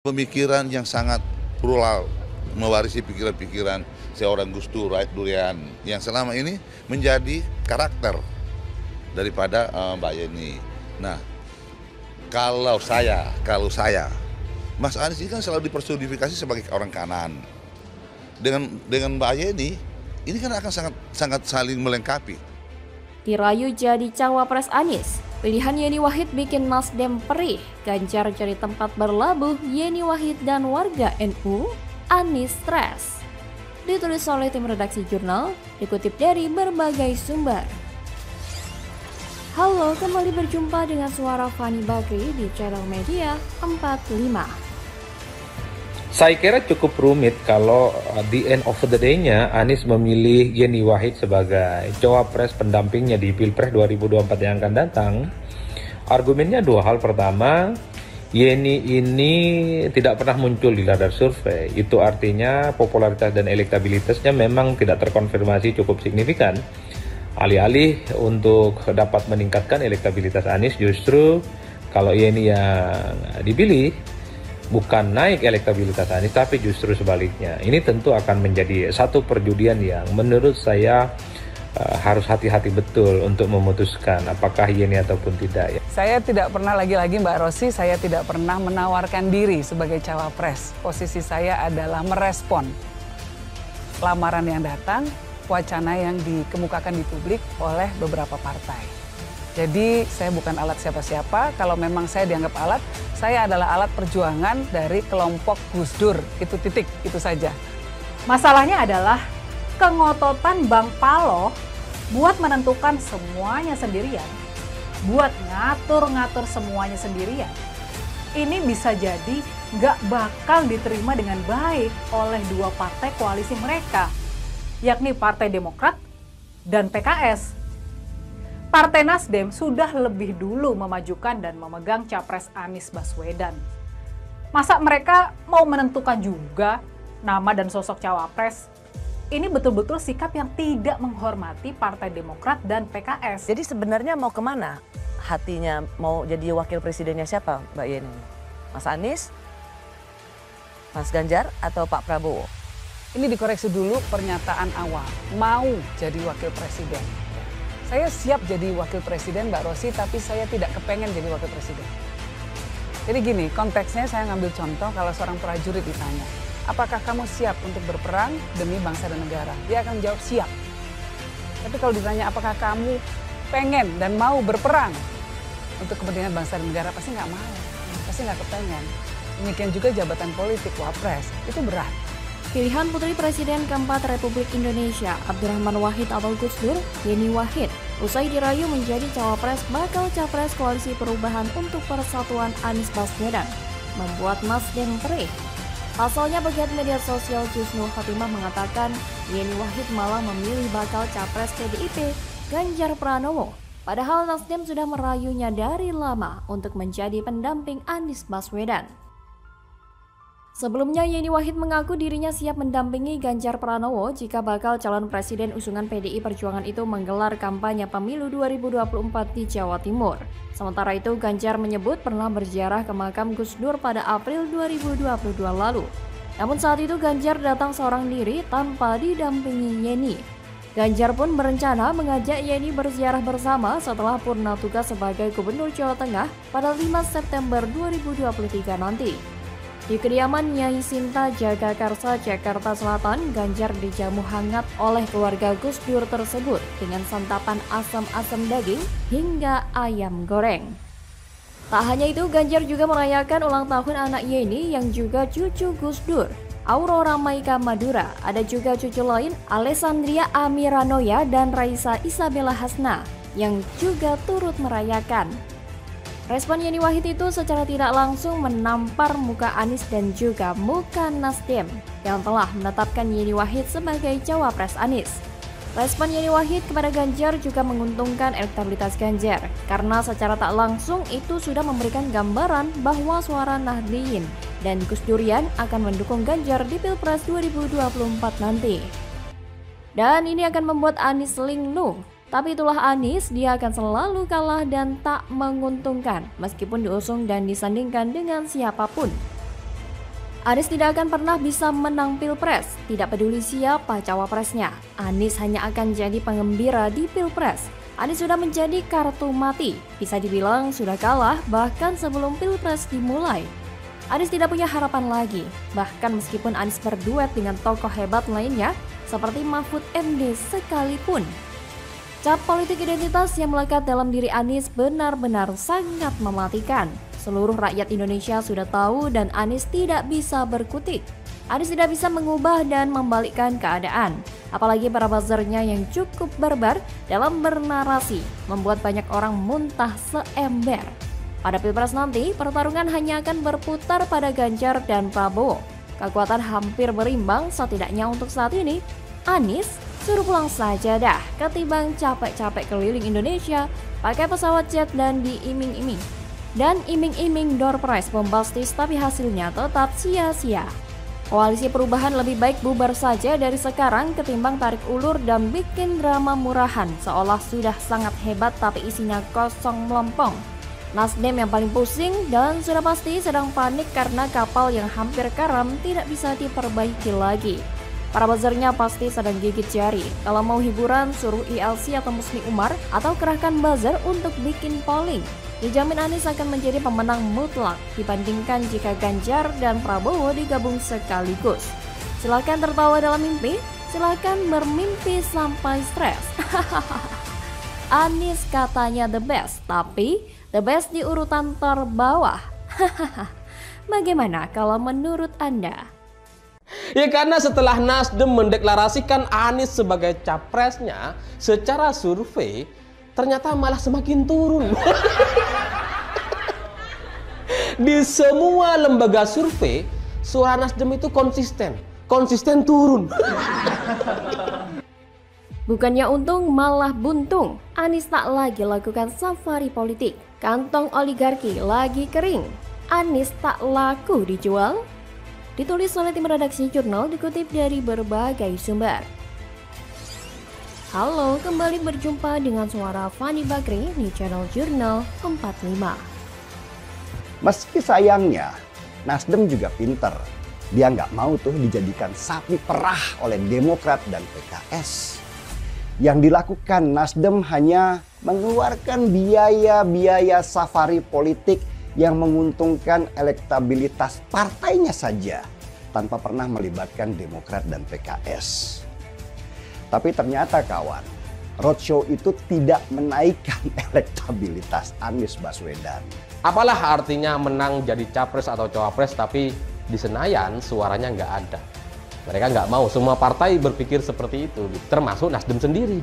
Pemikiran yang sangat plural, mewarisi pikiran-pikiran seorang Gus Durian yang selama ini menjadi karakter daripada Mbak Yeni. Nah, kalau saya, Mas Anies ini kan selalu dipersonifikasi sebagai orang kanan. Dengan Mbak Yeni, ini kan akan sangat saling melengkapi. Dirayu jadi cawapres Anies, pilihan Yeni Wahid bikin Nasdem perih. Ganjar cari tempat berlabuh Yeni Wahid dan warga NU, Anies stres. Ditulis oleh tim redaksi jurnal, dikutip dari berbagai sumber. Halo, kembali berjumpa dengan suara Fani Bakri di channel media 45. Saya kira cukup rumit kalau di end of the day-nya Anies memilih Yeni Wahid sebagai cawapres pendampingnya di Pilpres 2024 yang akan datang. Argumennya dua hal. Pertama, Yeni ini tidak pernah muncul di radar survei. Itu artinya popularitas dan elektabilitasnya memang tidak terkonfirmasi cukup signifikan. Alih-alih untuk dapat meningkatkan elektabilitas Anies, justru kalau Yeni yang dipilih, bukan naik elektabilitas Anies, tapi justru sebaliknya. Ini tentu akan menjadi satu perjudian yang menurut saya harus hati-hati betul untuk memutuskan apakah Yeni ataupun tidak. Saya tidak pernah, lagi-lagi Mbak Rosi, saya tidak pernah menawarkan diri sebagai cawapres. Posisi saya adalah merespon lamaran yang datang, wacana yang dikemukakan di publik oleh beberapa partai. Jadi saya bukan alat siapa-siapa, kalau memang saya dianggap alat, saya adalah alat perjuangan dari kelompok Gus Dur, itu titik, itu saja. Masalahnya adalah kengototan Bang Paloh buat menentukan semuanya sendirian, buat ngatur-ngatur semuanya sendirian. Ini bisa jadi nggak bakal diterima dengan baik oleh dua partai koalisi mereka, yakni Partai Demokrat dan PKS. Partai Nasdem sudah lebih dulu memajukan dan memegang capres Anies Baswedan. Masa mereka mau menentukan juga nama dan sosok cawapres? Ini betul-betul sikap yang tidak menghormati Partai Demokrat dan PKS. Jadi sebenarnya mau kemana hatinya? Mau jadi wakil presidennya siapa Mbak Yeni? Mas Anies, Mas Ganjar, atau Pak Prabowo? Ini dikoreksi dulu pernyataan awal, mau jadi wakil presiden. Saya siap jadi wakil presiden Mbak Rosi, tapi saya tidak kepengen jadi wakil presiden. Jadi gini, konteksnya saya ngambil contoh kalau seorang prajurit ditanya, apakah kamu siap untuk berperang demi bangsa dan negara? Dia akan menjawab siap. Tapi kalau ditanya apakah kamu pengen dan mau berperang untuk kepentingan bangsa dan negara, pasti nggak mau, pasti nggak kepengen. Demikian juga jabatan politik, wapres, itu berat. Pilihan Putri Presiden keempat Republik Indonesia, Abdurrahman Wahid atau Gus Dur, Yeni Wahid, usai dirayu menjadi cawapres bakal capres Koalisi Perubahan untuk Persatuan Anies Baswedan, membuat Nasdem perih. Pasalnya pegiat media sosial Jusnul Khotimah mengatakan Yeni Wahid malah memilih bakal capres PDIP Ganjar Pranowo. Padahal Nasdem sudah merayunya dari lama untuk menjadi pendamping Anies Baswedan. Sebelumnya Yeni Wahid mengaku dirinya siap mendampingi Ganjar Pranowo jika bakal calon presiden usungan PDI Perjuangan itu menggelar kampanye pemilu 2024 di Jawa Timur. Sementara itu Ganjar menyebut pernah berziarah ke makam Gus Dur pada April 2022 lalu. Namun saat itu Ganjar datang seorang diri tanpa didampingi Yeni. Ganjar pun berencana mengajak Yeni berziarah bersama setelah purna tugas sebagai Gubernur Jawa Tengah pada 5 September 2023 nanti. Di kediaman Nyai Sinta Jagakarsa, Jakarta Selatan, Ganjar dijamu hangat oleh keluarga Gus Dur tersebut dengan santapan asam-asam daging hingga ayam goreng. Tak hanya itu, Ganjar juga merayakan ulang tahun anak Yeni yang juga cucu Gus Dur, Aurora Maika Madura. Ada juga cucu lain, Alessandria Amiranoya dan Raisa Isabella Hasna, yang juga turut merayakan. Respon Yeni Wahid itu secara tidak langsung menampar muka Anies dan juga muka Nasdem yang telah menetapkan Yeni Wahid sebagai cawapres Anies. Respon Yeni Wahid kepada Ganjar juga menguntungkan elektabilitas Ganjar karena secara tak langsung itu sudah memberikan gambaran bahwa suara Nahdliyin dan Gus Durian akan mendukung Ganjar di Pilpres 2024 nanti. Dan ini akan membuat Anies linglung. Tapi itulah Anies, dia akan selalu kalah dan tak menguntungkan meskipun diusung dan disandingkan dengan siapapun. Anies tidak akan pernah bisa menang Pilpres, tidak peduli siapa cawapresnya. Anies hanya akan jadi pengembira di Pilpres. Anies sudah menjadi kartu mati, bisa dibilang sudah kalah bahkan sebelum Pilpres dimulai. Anies tidak punya harapan lagi, bahkan meskipun Anies berduet dengan tokoh hebat lainnya seperti Mahfud MD sekalipun. Cap politik identitas yang melekat dalam diri Anies benar-benar sangat mematikan. Seluruh rakyat Indonesia sudah tahu dan Anies tidak bisa berkutik. Anies tidak bisa mengubah dan membalikkan keadaan. Apalagi para buzzernya yang cukup barbar dalam bernarasi, membuat banyak orang muntah seember. Pada Pilpres nanti, pertarungan hanya akan berputar pada Ganjar dan Prabowo. Kekuatan hampir berimbang setidaknya untuk saat ini. Anies suruh pulang saja dah, ketimbang capek-capek keliling Indonesia, pakai pesawat jet dan diiming-iming. Dan iming-iming door prize bombastis tapi hasilnya tetap sia-sia. Koalisi perubahan lebih baik bubar saja dari sekarang ketimbang tarik ulur dan bikin drama murahan seolah sudah sangat hebat tapi isinya kosong melompong. Nasdem yang paling pusing dan sudah pasti sedang panik karena kapal yang hampir karam tidak bisa diperbaiki lagi. Para buzzernya pasti sedang gigit jari. Kalau mau hiburan suruh ILC atau Musni Umar atau kerahkan buzzer untuk bikin polling. Dijamin Anies akan menjadi pemenang mutlak dibandingkan jika Ganjar dan Prabowo digabung sekaligus. Silakan tertawa dalam mimpi, silakan bermimpi sampai stres. Anies katanya the best, tapi the best di urutan terbawah. Bagaimana kalau menurut Anda? Ya karena setelah Nasdem mendeklarasikan Anies sebagai capresnya, secara survei ternyata malah semakin turun. Di semua lembaga survei, suara Nasdem itu konsisten turun. Bukannya untung malah buntung. Anies tak lagi lakukan safari politik. Kantong oligarki lagi kering. Anies tak laku dijual. Ditulis oleh tim redaksi jurnal dikutip dari berbagai sumber. Halo, kembali berjumpa dengan suara Fani Bakri di channel Jurnal 45. Meski sayangnya, Nasdem juga pinter. Dia nggak mau tuh dijadikan sapi perah oleh Demokrat dan PKS. Yang dilakukan Nasdem hanya mengeluarkan biaya-biaya safari politik yang menguntungkan elektabilitas partainya saja, tanpa pernah melibatkan Demokrat dan PKS. Tapi ternyata kawan, roadshow itu tidak menaikkan elektabilitas Anies Baswedan. Apalah artinya menang jadi capres atau cawapres tapi di Senayan suaranya nggak ada. Mereka nggak mau, semua partai berpikir seperti itu, termasuk Nasdem sendiri.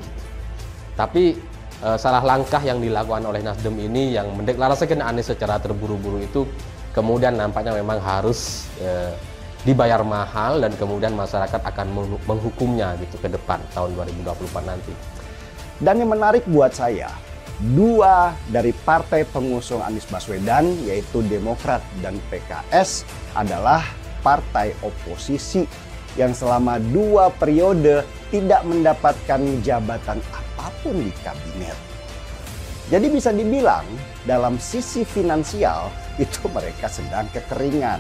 Tapi salah langkah yang dilakukan oleh Nasdem ini yang mendeklarasikan Anies secara terburu-buru itu kemudian nampaknya memang harus dibayar mahal dan kemudian masyarakat akan menghukumnya gitu ke depan tahun 2024 nanti. Dan yang menarik buat saya, dua dari partai pengusung Anies Baswedan yaitu Demokrat dan PKS adalah partai oposisi yang selama 2 periode tidak mendapatkan jabatan apapun di kabinet. Jadi bisa dibilang dalam sisi finansial itu mereka sedang kekeringan.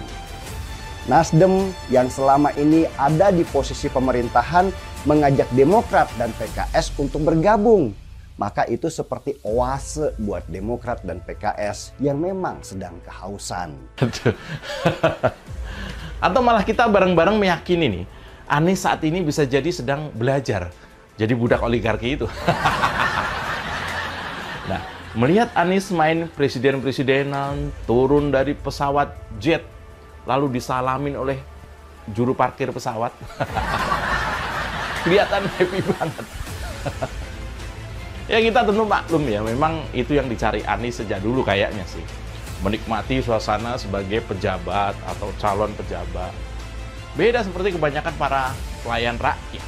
Nasdem yang selama ini ada di posisi pemerintahan mengajak Demokrat dan PKS untuk bergabung. Maka itu seperti oase buat Demokrat dan PKS yang memang sedang kehausan. Atau malah kita bareng-bareng meyakini nih, Anies saat ini bisa jadi sedang belajar jadi budak oligarki itu. Nah, melihat Anies main presiden-presidenan, turun dari pesawat jet, lalu disalamin oleh juru parkir pesawat. Kelihatan happy banget. Ya kita tentu maklum ya, memang itu yang dicari Anies sejak dulu kayaknya sih. Menikmati suasana sebagai pejabat atau calon pejabat. Beda seperti kebanyakan para pelayan rakyat.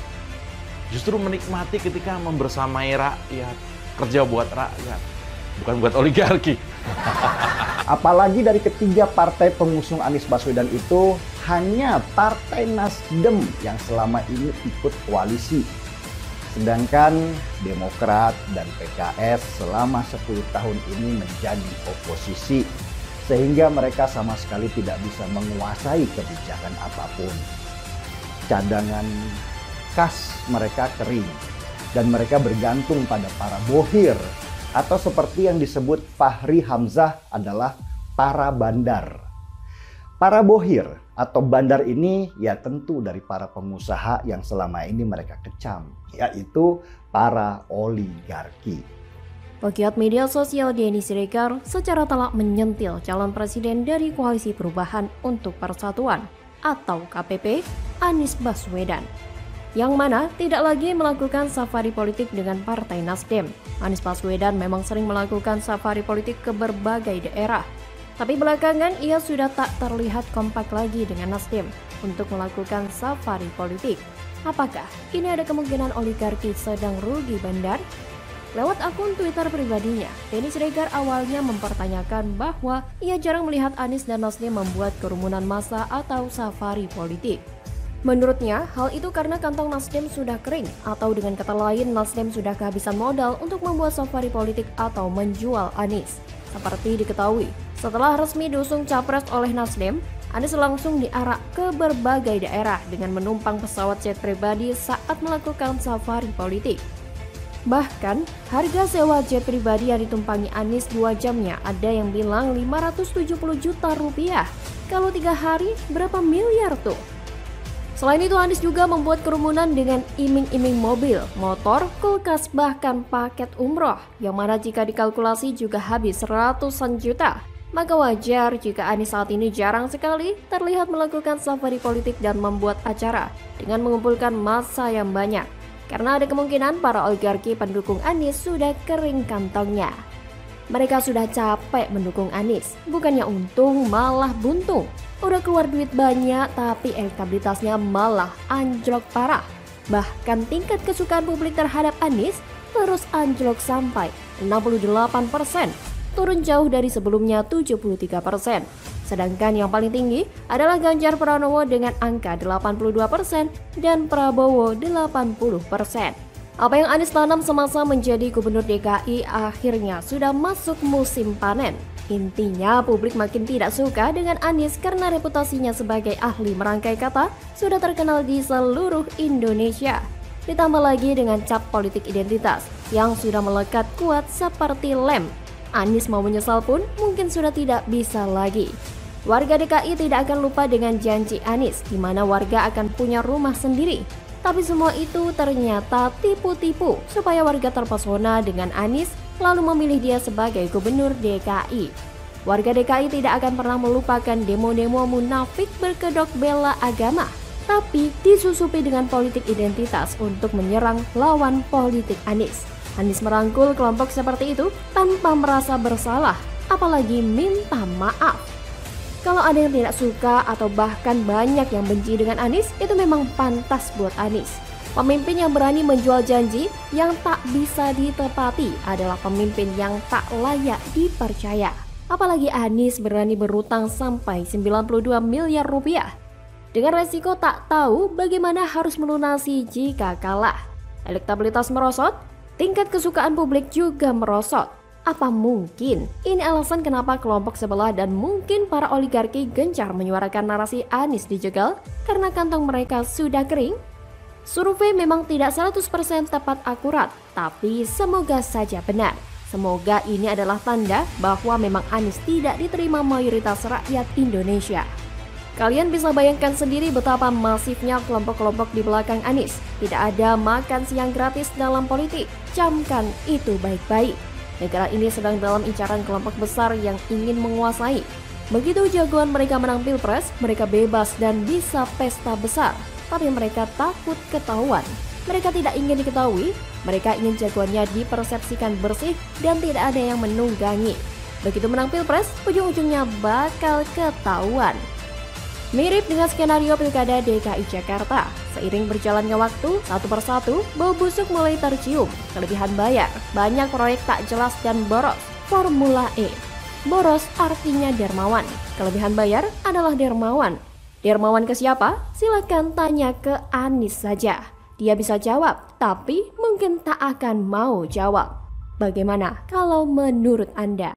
Justru menikmati ketika membersamai rakyat, kerja buat rakyat, bukan buat oligarki. Apalagi dari ketiga partai pengusung Anies Baswedan itu hanya Partai Nasdem yang selama ini ikut koalisi. Sedangkan Demokrat dan PKS selama 10 tahun ini menjadi oposisi. sehingga mereka sama sekali tidak bisa menguasai kebijakan apapun. Cadangan kas mereka kering dan mereka bergantung pada para bohir atau seperti yang disebut Fahri Hamzah adalah para bandar. Para bohir atau bandar ini ya tentu dari para pengusaha yang selama ini mereka kecam, yaitu para oligarki. Pegiat media sosial Denny Siregar secara telak menyentil calon presiden dari Koalisi Perubahan untuk Persatuan atau KPP, Anies Baswedan, yang mana tidak lagi melakukan safari politik dengan Partai Nasdem. Anies Baswedan memang sering melakukan safari politik ke berbagai daerah, tapi belakangan ia sudah tak terlihat kompak lagi dengan Nasdem untuk melakukan safari politik. Apakah ini ada kemungkinan oligarki sedang rugi bandar? Lewat akun Twitter pribadinya, Denny Siregar awalnya mempertanyakan bahwa ia jarang melihat Anies dan Nasdem membuat kerumunan massa atau safari politik. Menurutnya, hal itu karena kantong Nasdem sudah kering, atau dengan kata lain Nasdem sudah kehabisan modal untuk membuat safari politik atau menjual Anies. Seperti diketahui, setelah resmi diusung capres oleh Nasdem, Anies langsung diarak ke berbagai daerah dengan menumpang pesawat jet pribadi saat melakukan safari politik. Bahkan, harga sewa jet pribadi yang ditumpangi Anies 2 jamnya ada yang bilang 570 juta rupiah. Kalau 3 hari, berapa miliar tuh? Selain itu, Anies juga membuat kerumunan dengan iming-iming mobil, motor, kulkas, bahkan paket umroh, yang mana jika dikalkulasi juga habis ratusan juta. Maka wajar jika Anies saat ini jarang sekali terlihat melakukan safari politik dan membuat acara dengan mengumpulkan massa yang banyak. Karena ada kemungkinan para oligarki pendukung Anies sudah kering kantongnya. Mereka sudah capek mendukung Anies, bukannya untung malah buntung. Udah keluar duit banyak tapi elektabilitasnya malah anjlok parah. Bahkan tingkat kesukaan publik terhadap Anies terus anjlok sampai 68%, turun jauh dari sebelumnya 73%. Sedangkan yang paling tinggi adalah Ganjar Pranowo dengan angka 82% dan Prabowo 80%. Apa yang Anies tanam semasa menjadi gubernur DKI akhirnya sudah masuk musim panen. Intinya publik makin tidak suka dengan Anies karena reputasinya sebagai ahli merangkai kata sudah terkenal di seluruh Indonesia. Ditambah lagi dengan cap politik identitas yang sudah melekat kuat seperti lem. Anies mau menyesal pun mungkin sudah tidak bisa lagi. Warga DKI tidak akan lupa dengan janji Anies, di mana warga akan punya rumah sendiri. Tapi semua itu ternyata tipu-tipu supaya warga terpesona dengan Anies lalu memilih dia sebagai gubernur DKI. Warga DKI tidak akan pernah melupakan demo-demo munafik berkedok bela agama, tapi disusupi dengan politik identitas untuk menyerang lawan politik Anies. Anies merangkul kelompok seperti itu tanpa merasa bersalah, apalagi minta maaf. Kalau ada yang tidak suka atau bahkan banyak yang benci dengan Anies, itu memang pantas buat Anies. Pemimpin yang berani menjual janji yang tak bisa ditepati adalah pemimpin yang tak layak dipercaya. Apalagi Anies berani berutang sampai 92 miliar rupiah. Dengan resiko tak tahu bagaimana harus melunasi jika kalah. Elektabilitas merosot, tingkat kesukaan publik juga merosot. Apa mungkin ini alasan kenapa kelompok sebelah dan mungkin para oligarki gencar menyuarakan narasi Anies dijegal karena kantong mereka sudah kering? Survei memang tidak 100% tepat akurat, tapi semoga saja benar. Semoga ini adalah tanda bahwa memang Anies tidak diterima mayoritas rakyat Indonesia. Kalian bisa bayangkan sendiri betapa masifnya kelompok-kelompok di belakang Anies. Tidak ada makan siang gratis dalam politik. Camkan itu baik-baik. Negara ini sedang dalam incaran kelompok besar yang ingin menguasai. Begitu jagoan mereka menang pilpres, mereka bebas dan bisa pesta besar. Tapi mereka takut ketahuan. Mereka tidak ingin diketahui, mereka ingin jagoannya dipersepsikan bersih dan tidak ada yang menunggangi. Begitu menang pilpres, ujung-ujungnya bakal ketahuan. Mirip dengan skenario Pilkada DKI Jakarta, seiring berjalannya waktu, satu persatu, bau busuk mulai tercium. Kelebihan bayar, banyak proyek tak jelas dan boros. Formula E. Boros artinya dermawan. Kelebihan bayar adalah dermawan. Dermawan ke siapa? Silakan tanya ke Anies saja. Dia bisa jawab, tapi mungkin tak akan mau jawab. Bagaimana kalau menurut Anda?